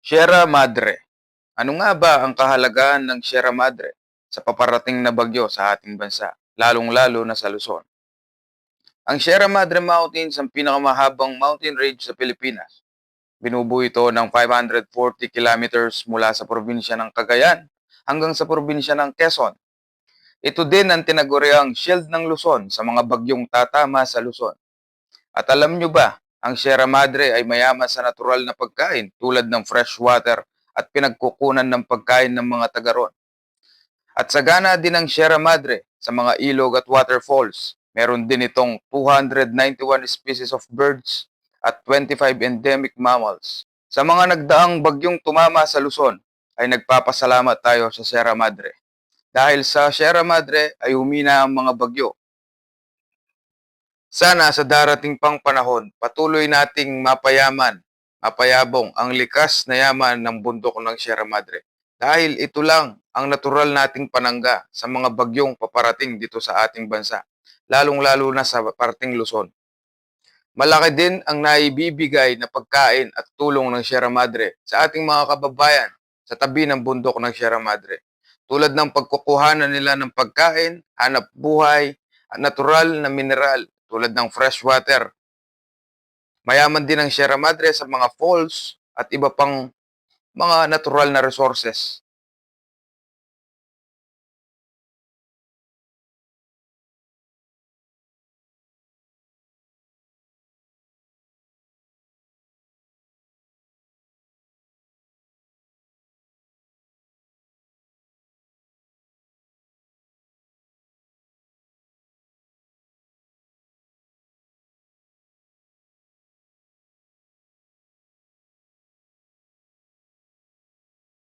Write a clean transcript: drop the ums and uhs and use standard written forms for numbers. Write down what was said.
Sierra Madre. Ano nga ba ang kahalagahan ng Sierra Madre sa paparating na bagyo sa ating bansa, lalong-lalo na sa Luzon? Ang Sierra Madre Mountains ang pinakamahabang mountain range sa Pilipinas. Binubuo ito ng 540 kilometers mula sa probinsya ng Cagayan hanggang sa probinsya ng Quezon. Ito din ang tinaguriang shield ng Luzon sa mga bagyong tatama sa Luzon. At alam nyo ba, ang Sierra Madre ay mayaman sa natural na pagkain tulad ng fresh water at pinagkukunan ng pagkain ng mga taga ron. At sagana din ang Sierra Madre sa mga ilog at waterfalls. Meron din itong 291 species of birds at 25 endemic mammals. Sa mga nagdaang bagyong tumama sa Luzon, ay nagpapasalamat tayo sa Sierra Madre. Dahil sa Sierra Madre ay humina ang mga bagyo. Sana sa darating pang panahon, patuloy nating mapayabong ang likas na yaman ng bundok ng Sierra Madre. Dahil ito lang ang natural nating panangga sa mga bagyong paparating dito sa ating bansa, lalong-lalo na sa parting Luzon. Malaki din ang naibibigay na pagkain at tulong ng Sierra Madre sa ating mga kababayan sa tabi ng bundok ng Sierra Madre. Tulad ng pagkukuhanan nila ng pagkain, hanap buhay, at natural na mineral tulad ng fresh water. Mayaman din ang Sierra Madre sa mga falls at iba pang mga natural na resources.